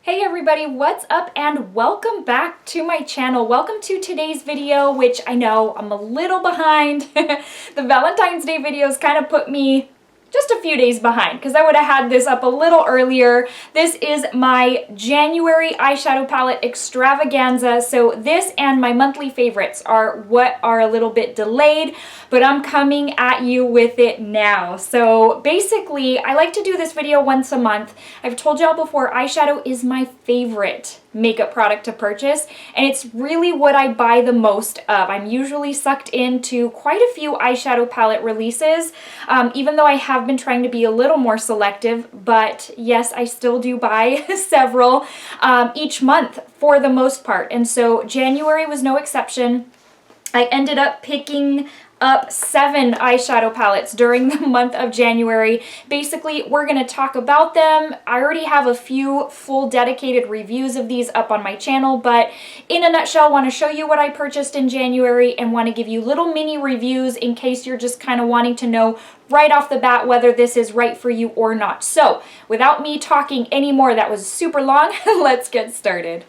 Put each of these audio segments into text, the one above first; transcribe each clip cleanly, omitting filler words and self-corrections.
Hey everybody, what's up and welcome back to my channel. Welcome to today's video, which I know I'm a little behind. The Valentine's Day videos kind of put me just a few days behind because I would have had this up a little earlier. This is my January eyeshadow palette Extravaganza. So this and my monthly favorites are what are a little bit delayed, but I'm coming at you with it now. So basically, I like to do this video once a month. I've told y'all before, eyeshadow is my favorite makeup product to purchase, and it's really what I buy the most of. I'm usually sucked into quite a few eyeshadow palette releases, even though I have been trying to be a little more selective, but yes, I still do buy several each month for the most part, and so January was no exception. I ended up picking up 7 eyeshadow palettes during the month of January. Basically, we're going to talk about them. I already have a few full dedicated reviews of these up on my channel, but in a nutshell, I want to show you what I purchased in January and want to give you little mini reviews in case you're just kind of wanting to know right off the bat whether this is right for you or not. So, without me talking anymore, that was super long, let's get started.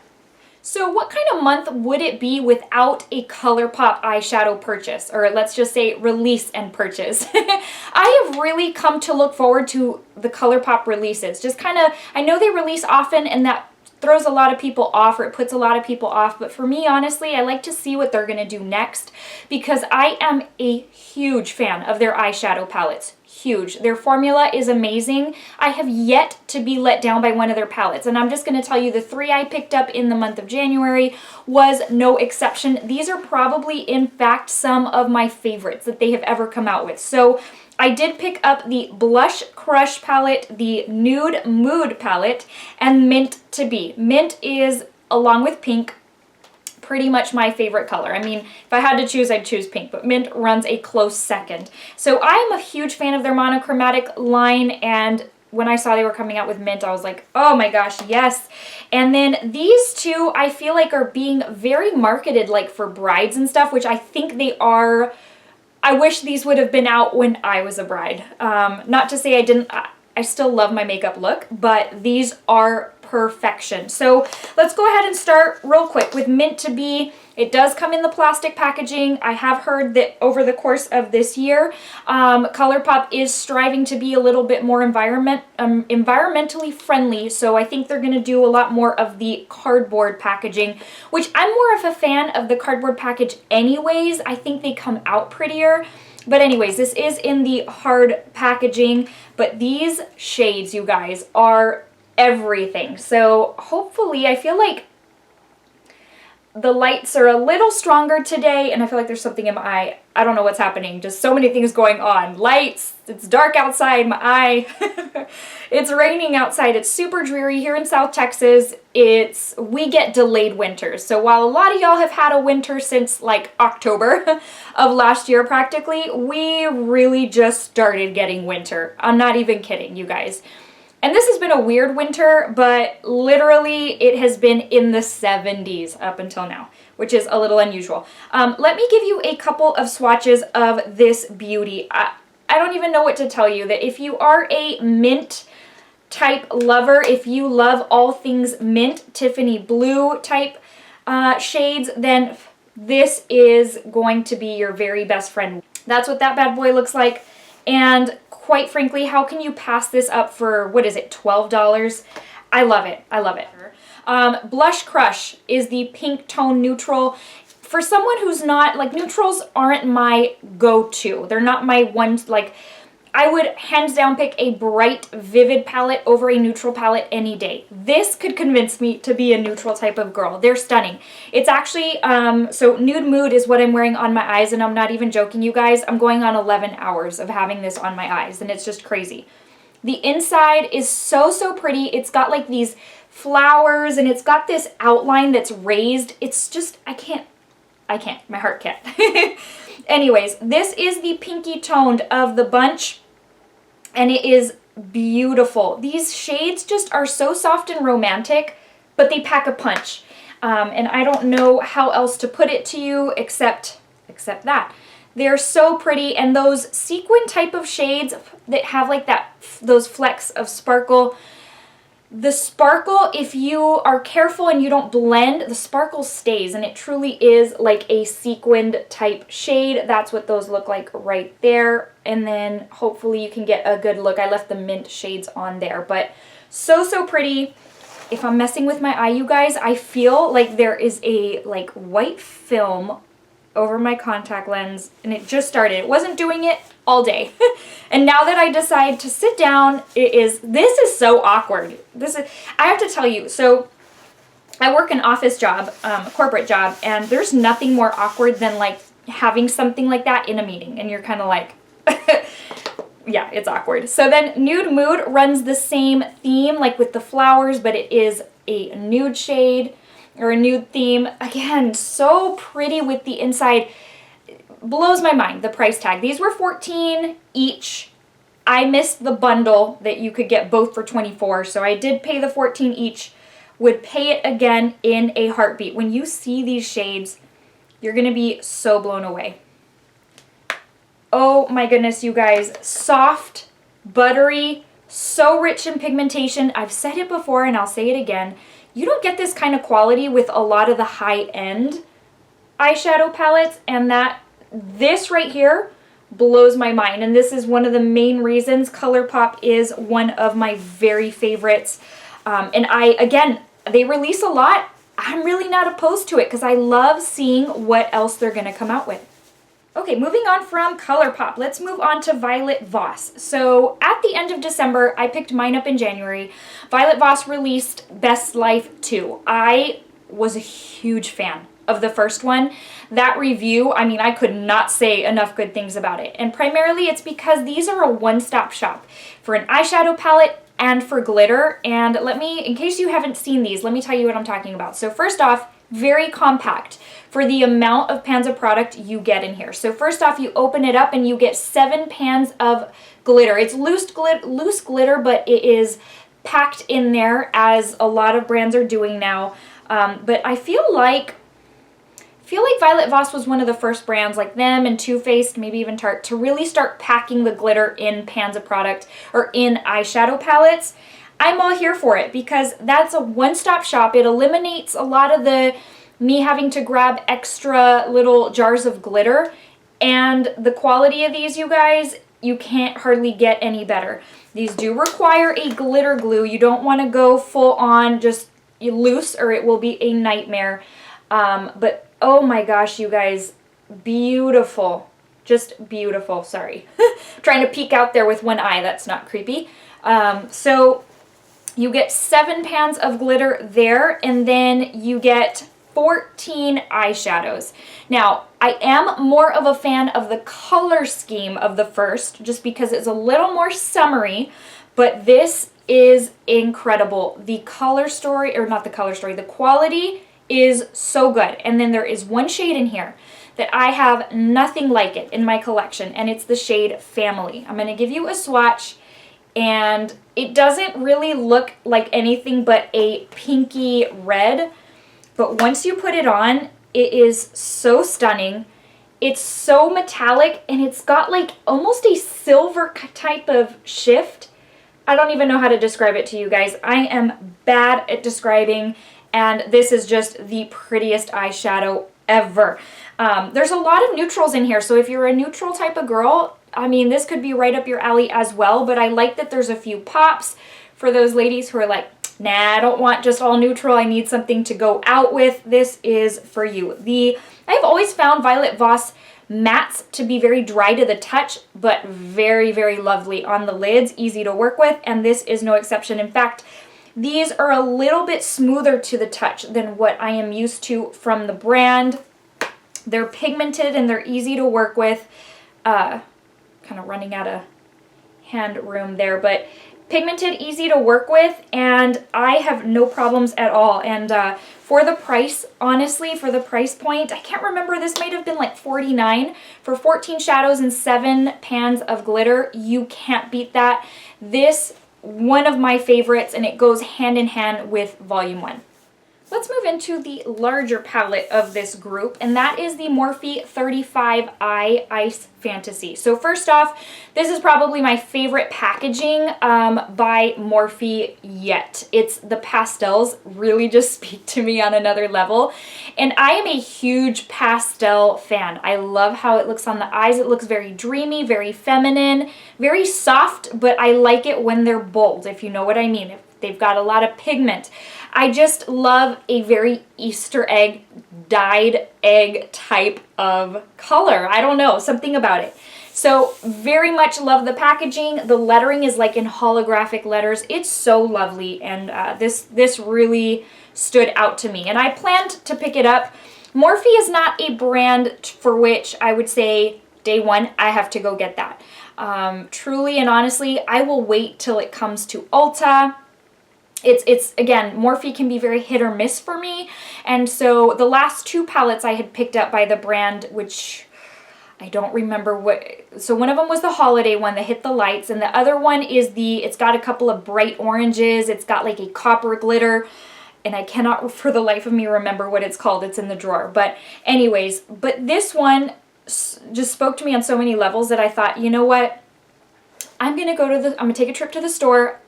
So what kind of month would it be without a ColourPop eyeshadow purchase, or let's just say release and purchase? I have really come to look forward to the ColourPop releases. Just kind of, I know they release often and that throws a lot of people off, or it puts a lot of people off, but for me, honestly, I like to see what they're going to do next because I am a huge fan of their eyeshadow palettes. Huge. Their formula is amazing. I have yet to be let down by one of their palettes, and I'm just going to tell you the 3 I picked up in the month of January was no exception. These are probably, in fact, some of my favorites that they have ever come out with. So I did pick up the Blush Crush palette, the Nude Mood palette, and Mint to Be. Mint is, along with pink, pretty much my favorite color. I mean, if I had to choose, I'd choose pink, but mint runs a close second. So I am a huge fan of their monochromatic line, and when I saw they were coming out with mint, I was like, oh my gosh, yes. And then these two, I feel like are being very marketed like for brides and stuff, which I think they are. I wish these would have been out when I was a bride. Not to say I didn't, I still love my makeup look, but these are perfection. So let's go ahead and start real quick with Mint to Be. It does come in the plastic packaging. I have heard that over the course of this year, ColourPop is striving to be a little bit more environmentally friendly, so I think they're going to do a lot more of the cardboard packaging, which I'm more of a fan of the cardboard package anyways. I think they come out prettier. But anyways, this is in the hard packaging, but these shades, you guys, are everything. So hopefully, I feel like the lights are a little stronger today, and I feel like there's something in my eye. I don't know what's happening. Just so many things going on. Lights, it's dark outside, my eye. It's raining outside. It's super dreary here in South Texas. We get delayed winters. So while a lot of y'all have had a winter since like October of last year practically, we really just started getting winter. I'm not even kidding, you guys. And this has been a weird winter, but literally it has been in the 70s up until now, which is a little unusual. Let me give you a couple of swatches of this beauty. I don't even know what to tell you, that if you are a mint type lover, if you love all things mint, Tiffany blue type shades, then this is going to be your very best friend. That's what that bad boy looks like. And quite frankly, how can you pass this up for, what is it, $12? I love it. I love it. Blush Crush is the pink tone neutral. For someone who's not, like, neutrals aren't my go-to. They're not my ones, like, I would hands down pick a bright, vivid palette over a neutral palette any day. This could convince me to be a neutral type of girl. They're stunning. It's actually, so Nude Mood is what I'm wearing on my eyes, and I'm not even joking, you guys. I'm going on 11 hours of having this on my eyes, and it's just crazy. The inside is so, so pretty. It's got like these flowers, and it's got this outline that's raised. It's just, I can't, my heart can't. Anyways, this is the pinky toned of the bunch, and it is beautiful. These shades just are so soft and romantic, but they pack a punch. And I don't know how else to put it to you except that. They're so pretty, and those sequin type of shades that have like those flecks of sparkle, The sparkle, if you are careful and you don't blend, the sparkle stays, and it truly is like a sequined type shade. That's what those look like right there. And then hopefully you can get a good look. I left the mint shades on there, but so, so pretty. If I'm messing with my eye, you guys, I feel like there is a like white film over my contact lens, and it just started. It wasn't doing it all day. And now that I decide to sit down, this is so awkward. I have to tell you, so I work an office job, a corporate job, and there's nothing more awkward than like having something like that in a meeting, and you're kind of like, yeah, it's awkward. So then Nude Mood runs the same theme, like with the flowers, but it is a nude shade or a nude theme. Again, so pretty with the inside. Blows my mind, the price tag. These were $14 each. I missed the bundle that you could get both for $24, so I did pay the $14 each. Would pay it again in a heartbeat. When you see these shades, you're gonna be so blown away. Oh my goodness, you guys. Soft, buttery, so rich in pigmentation. I've said it before and I'll say it again. You don't get this kind of quality with a lot of the high-end eyeshadow palettes, and this right here blows my mind. And this is one of the main reasons ColourPop is one of my very favorites. And again, they release a lot. I'm really not opposed to it because I love seeing what else they're going to come out with. Okay, moving on from ColourPop, let's move on to Violet Voss. So at the end of December, I picked mine up in January. Violet Voss released Best Life 2. I was a huge fan of the first one. That review, I mean, I could not say enough good things about it. And primarily it's because these are a one-stop shop for an eyeshadow palette and for glitter. And in case you haven't seen these, let me tell you what I'm talking about. So first off, very compact for the amount of pans of product you get in here. So first off, you open it up and you get 7 pans of glitter. It's loose glitter, but it is packed in there as a lot of brands are doing now. But I feel like Violet Voss was one of the first brands, like them and Too Faced, maybe even Tarte, to really start packing the glitter in pans of product or in eyeshadow palettes. I'm all here for it because that's a one-stop shop. It eliminates a lot of me having to grab extra little jars of glitter. And the quality of these, you guys, you can't hardly get any better. These do require a glitter glue. You don't want to go full on just loose or it will be a nightmare. But oh my gosh, you guys, beautiful. Just beautiful. Sorry. Trying to peek out there with one eye. That's not creepy. So you get 7 pans of glitter there, and then you get 14 eyeshadows. Now, I am more of a fan of the color scheme of the first, just because it's a little more summery, but this is incredible. The color story, or not the color story, the quality is so good. And then there is one shade in here that I have nothing like it in my collection, and it's the shade Family. I'm going to give you a swatch, and it doesn't really look like anything but a pinky red, but once you put it on, it is so stunning. It's so metallic, and it's got like almost a silver type of shift. I don't even know how to describe it to you guys. I am bad at describing, and this is just the prettiest eyeshadow ever. There's a lot of neutrals in here, so if you're a neutral type of girl, I mean, this could be right up your alley as well, but I like that there's a few pops for those ladies who are like, nah, I don't want just all neutral, I need something to go out with. This is for you. I've always found Violet Voss mattes to be very dry to the touch, but very, very lovely on the lids, easy to work with, and this is no exception. In fact, these are a little bit smoother to the touch than what I am used to from the brand. They're pigmented and they're easy to work with. Kind of running out of hand room there, but pigmented, easy to work with, and I have no problems at all. And for the price, honestly, for the price point, I can't remember, this might have been like $49 for 14 shadows and 7 pans of glitter. You can't beat that. This, one of my favorites, and it goes hand in hand with Volume 1. let's move into the larger palette of this group, and that is the Morphe 35i Ice Fantasy. So first off, this is probably my favorite packaging by Morphe yet. It's the pastels really just speak to me on another level, and I am a huge pastel fan. I love how it looks on the eyes. It looks very dreamy, very feminine, very soft, but I like it when they're bold, if you know what I mean. If they've got a lot of pigment. I just love a very Easter egg, dyed egg type of color. I don't know, something about it. So very much love the packaging. The lettering is like in holographic letters. It's so lovely, and this really stood out to me. And I planned to pick it up. Morphe is not a brand for which I would say day one, I have to go get that. Truly and honestly, I will wait till it comes to Ulta. It's again, Morphe can be very hit or miss for me, and so the last two palettes I had picked up by the brand, which I don't remember what, so one of them was the holiday one that hit the lights, and the other one is it's got a couple of bright oranges, it's got like a copper glitter, and I cannot for the life of me remember what it's called. It's in the drawer, but anyways, but this one just spoke to me on so many levels that I thought, you know what, I'm gonna take a trip to the store,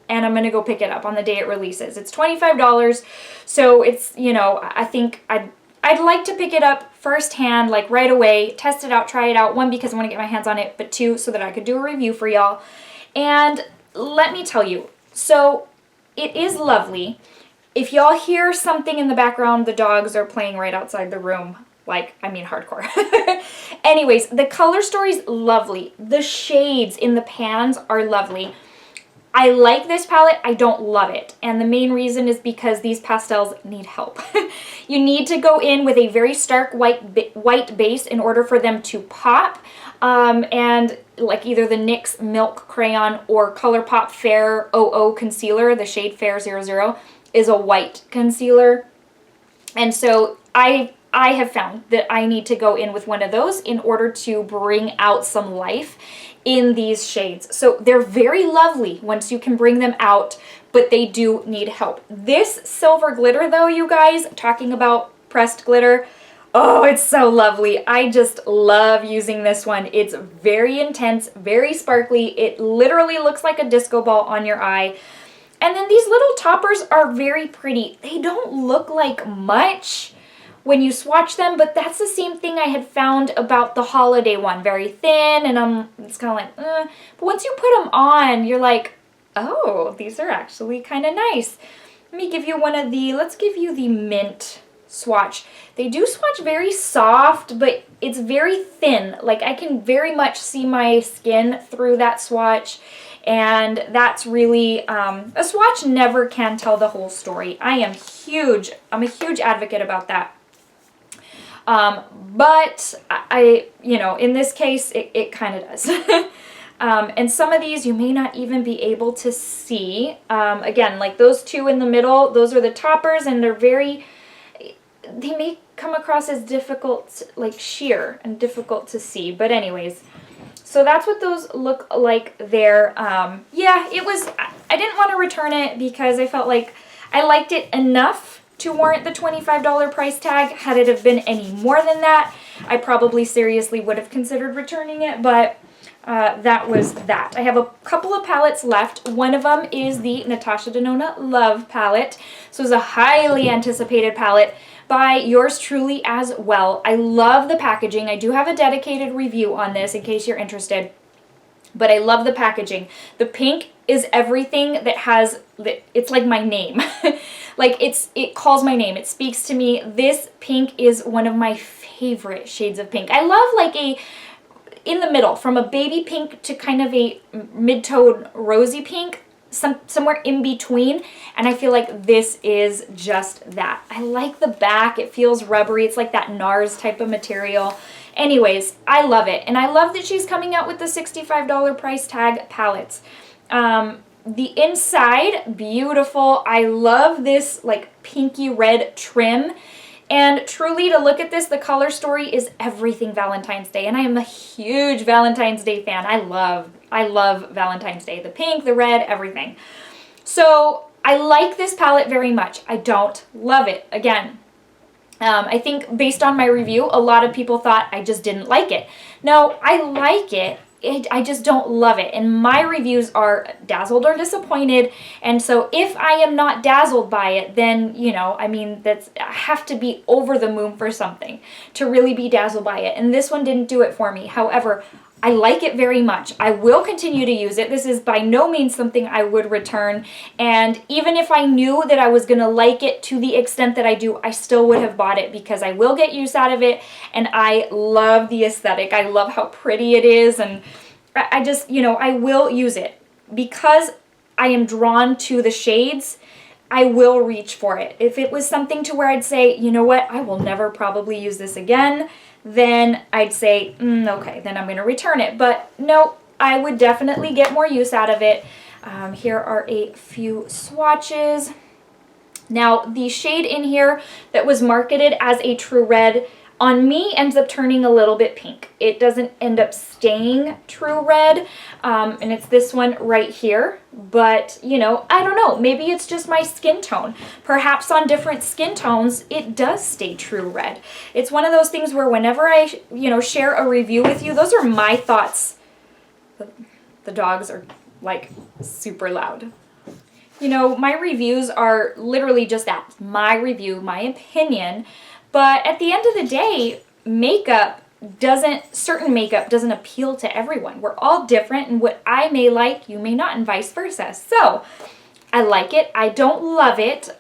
and I'm going to go pick it up on the day it releases. It's $25, so it's, you know, I think I'd like to pick it up firsthand, like right away, test it out, try it out. One, because I want to get my hands on it, but two, so that I could do a review for y'all. And let me tell you, so it is lovely. If y'all hear something in the background, the dogs are playing right outside the room. Like, I mean hardcore. Anyways, the color story's lovely. The shades in the pans are lovely. I like this palette, I don't love it, and the main reason is because these pastels need help. You need to go in with a very stark white base in order for them to pop, and like either the NYX Milk Crayon or ColourPop Fair 00 Concealer, the shade Fair 00, is a white concealer, and so I have found that I need to go in with one of those in order to bring out some life in these shades. So they're very lovely once you can bring them out, but they do need help. This silver glitter though, you guys, talking about pressed glitter, oh, it's so lovely. I just love using this one. It's very intense, very sparkly. It literally looks like a disco ball on your eye. And then these little toppers are very pretty. They don't look like much when you swatch them, but that's the same thing I had found about the holiday one. Very thin, and it's kind of like, but once you put them on, you're like, oh, these are actually kind of nice. Let me give you one of the, let's give you the mint swatch. They do swatch very soft, but it's very thin. Like, I can very much see my skin through that swatch, and that's really, a swatch never can tell the whole story. I'm a huge advocate about that. But I, you know, in this case, it kind of does. And some of these you may not even be able to see. Again, like those two in the middle, those are the toppers, and they may come across as difficult, like sheer and difficult to see. But anyways, so that's what those look like there. Yeah, I didn't want to return it because I felt like I liked it enough to warrant the $25 price tag. Had it have been any more than that, I probably seriously would have considered returning it, but that was that. I have a couple of palettes left. One of them is the Natasha Denona Love palette. So it's a highly anticipated palette by yours truly as well. I love the packaging. I do have a dedicated review on this in case you're interested, but I love the packaging. The pink is everything that has, it's like my name. Like it calls my name. It speaks to me. This pink is one of my favorite shades of pink. I love like in the middle, from a baby pink to kind of a mid-tone rosy pink, somewhere in between, and I feel like this is just that. I like the back. It feels rubbery. It's like that NARS type of material. Anyways, I love it, and I love that she's coming out with the $65 price tag palettes. The inside, beautiful. I love this like pinky red trim. And truly, to look at this, the color story is everything Valentine's Day. And I am a huge Valentine's Day fan. I love Valentine's Day. The pink, the red, everything. So I like this palette very much. I don't love it. Again, I think based on my review, a lot of people thought I just didn't like it. No, I like it. I just don't love it. And my reviews are dazzled or disappointed. And so if I am not dazzled by it, then, you know, I mean, I have to be over the moon for something to really be dazzled by it. And this one didn't do it for me. However, I like it very much. I will continue to use it. This is by no means something I would return. And even if I knew that I was going to like it to the extent that I do, I still would have bought it because I will get use out of it. And I love the aesthetic. I love how pretty it is. And I just, you know, I will use it. Because I am drawn to the shades, I will reach for it. If it was something to where I'd say, you know what, I will never probably use this again, then I'd say, okay, then I'm going to return it. But no, I would definitely get more use out of it. Here are a few swatches. Now, the shade in here that was marketed as a true red on me ends up turning a little bit pink. It doesn't end up staying true red, and it's this one right here. But, you know, I don't know. Maybe it's just my skin tone. Perhaps on different skin tones, it does stay true red. It's one of those things where whenever I, you know, share a review with you, those are my thoughts. The dogs are, like, super loud. You know, my reviews are literally just that. My review, my opinion. But at the end of the day, certain makeup doesn't appeal to everyone. We're all different, and what I may like, you may not, and vice versa. So, I like it. I don't love it.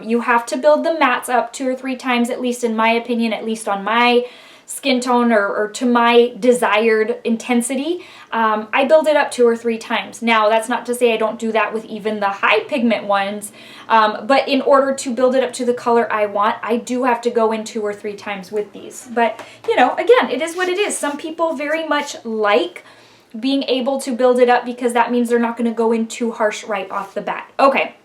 You have to build the mattes up 2 or 3 times, at least in my opinion, at least on my skin tone or to my desired intensity. I build it up 2 or 3 times. Now, that's not to say I don't do that with even the high pigment ones, but in order to build it up to the color I want, I do have to go in 2 or 3 times with these. But, you know, again, it is what it is. Some people very much like being able to build it up because that means they're not going to go in too harsh right off the bat. Okay.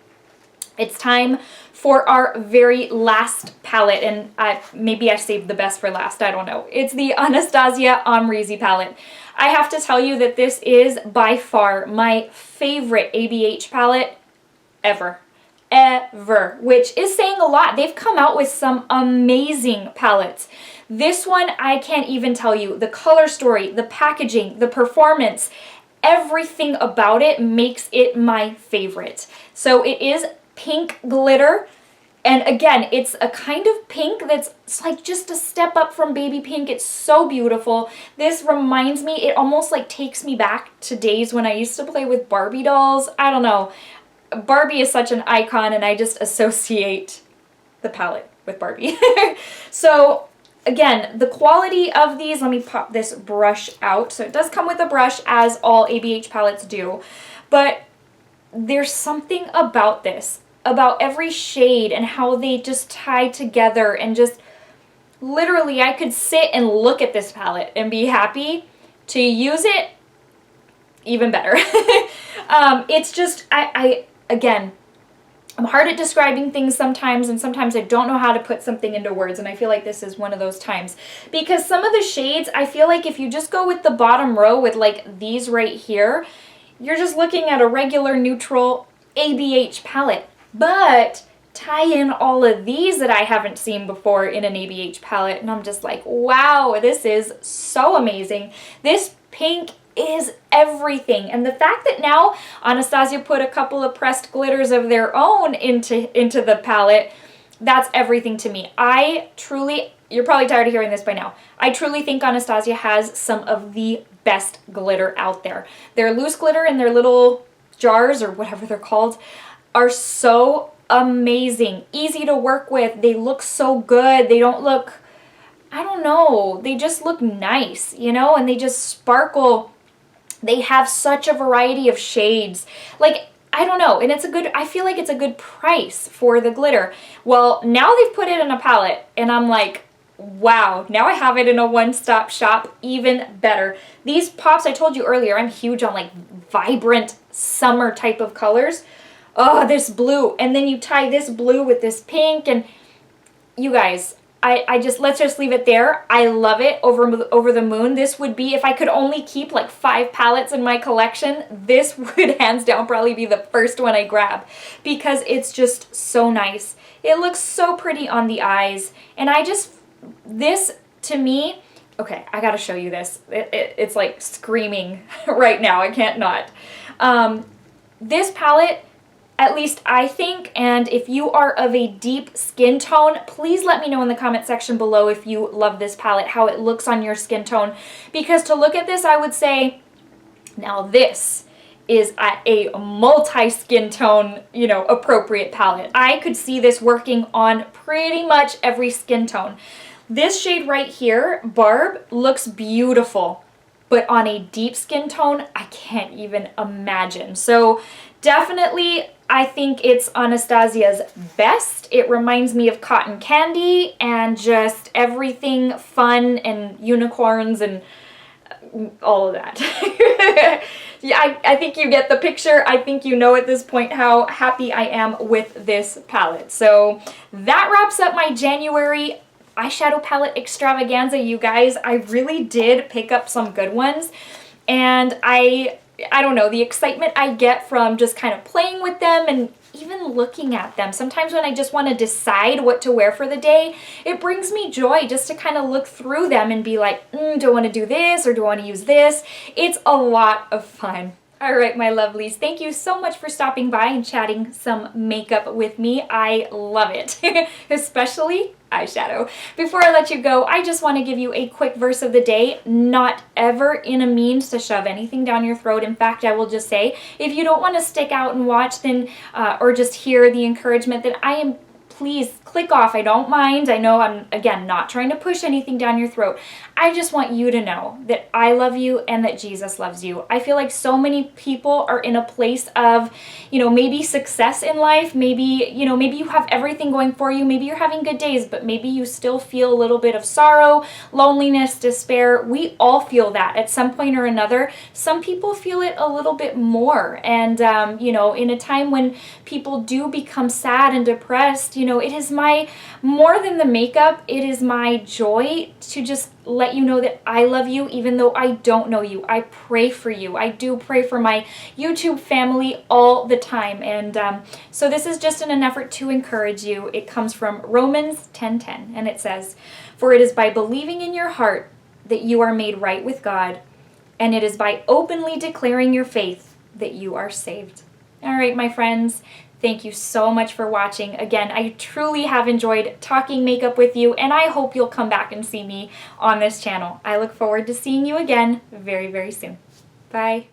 It's time for our very last palette, and maybe I saved the best for last, I don't know. It's the Anastasia Amrezy palette. I have to tell you that this is by far my favorite ABH palette ever. Ever, which is saying a lot. They've come out with some amazing palettes. This one, I can't even tell you. The color story, the packaging, the performance, everything about it makes it my favorite. So it is pink glitter, and again, it's a kind of pink that's like just a step up from baby pink. It's so beautiful. This reminds me, it almost like takes me back to days when I used to play with Barbie dolls. I don't know. Barbie is such an icon, and I just associate the palette with Barbie. So again, the quality of these, let me pop this brush out. So it does come with a brush, as all ABH palettes do, but there's something about this, about every shade and how they just tie together, and just literally I could sit and look at this palette and be happy. To use it, even better. It's just, again, I'm hard at describing things sometimes, and sometimes I don't know how to put something into words, and I feel like this is one of those times. Because some of the shades, I feel like if you just go with the bottom row with like these right here, you're just looking at a regular neutral ABH palette. But tie in all of these that I haven't seen before in an ABH palette, and I'm just like, wow, this is so amazing. This pink is everything. And the fact that now Anastasia put a couple of pressed glitters of their own into the palette, that's everything to me. I truly, you're probably tired of hearing this by now, I truly think Anastasia has some of the best glitter out there. Their loose glitter in their little jars, or whatever they're called, are so amazing. Easy to work with. They look so good. They don't look, I don't know, they just look nice, you know, and they just sparkle. They have such a variety of shades. Like, I don't know, and it's a good, I feel like it's a good price for the glitter. Well, now they've put it in a palette, and I'm like, wow, now I have it in a one-stop shop, even better. These pops, I told you earlier, I'm huge on like vibrant summer type of colors. Oh, this blue, and then you tie this blue with this pink, and you guys, let's just leave it there. I love it. Over the moon. This would be, if I could only keep like 5 palettes in my collection, this would hands down probably be the first one I grab, because it's just so nice. It looks so pretty on the eyes, and this to me, okay, I gotta show you this. It's like screaming right now. I can't not. This palette, at least I think, and if you are of a deep skin tone, please let me know in the comment section below if you love this palette, how it looks on your skin tone. Because to look at this, I would say, now this is a multi-skin tone, you know, appropriate palette. I could see this working on pretty much every skin tone. This shade right here, Barb, looks beautiful, but on a deep skin tone, I can't even imagine. So definitely, I think it's Anastasia's best. It reminds me of cotton candy and just everything fun and unicorns and all of that. Yeah, I think you get the picture. I think you know at this point how happy I am with this palette. So that wraps up my January eyeshadow palette extravaganza, you guys. I really did pick up some good ones, and I don't know, the excitement I get from just kind of playing with them and even looking at them. Sometimes when I just want to decide what to wear for the day, it brings me joy just to kind of look through them and be like, do I want to do this or do I want to use this? It's a lot of fun. All right, my lovelies, thank you so much for stopping by and chatting some makeup with me. I love it, especially eyeshadow. Before I let you go, I just want to give you a quick verse of the day. Not ever in a means to shove anything down your throat. In fact, I will just say, if you don't want to stick out and watch, then or just hear the encouragement, then please click off. I don't mind. I know I'm, again, not trying to push anything down your throat. I just want you to know that I love you and that Jesus loves you. I feel like so many people are in a place of, you know, maybe success in life. Maybe, you know, maybe you have everything going for you. Maybe you're having good days, but maybe you still feel a little bit of sorrow, loneliness, despair. We all feel that at some point or another. Some people feel it a little bit more. And, you know, in a time when people do become sad and depressed, you know, it is more than the makeup, it is my joy to just let you know that I love you even though I don't know you. I pray for you. I do pray for my YouTube family all the time. And so this is just in an effort to encourage you. It comes from Romans 10:10, and it says, "For it is by believing in your heart that you are made right with God, and it is by openly declaring your faith that you are saved." All right, my friends. Thank you so much for watching. Again, I truly have enjoyed talking makeup with you, and I hope you'll come back and see me on this channel. I look forward to seeing you again very, very soon. Bye.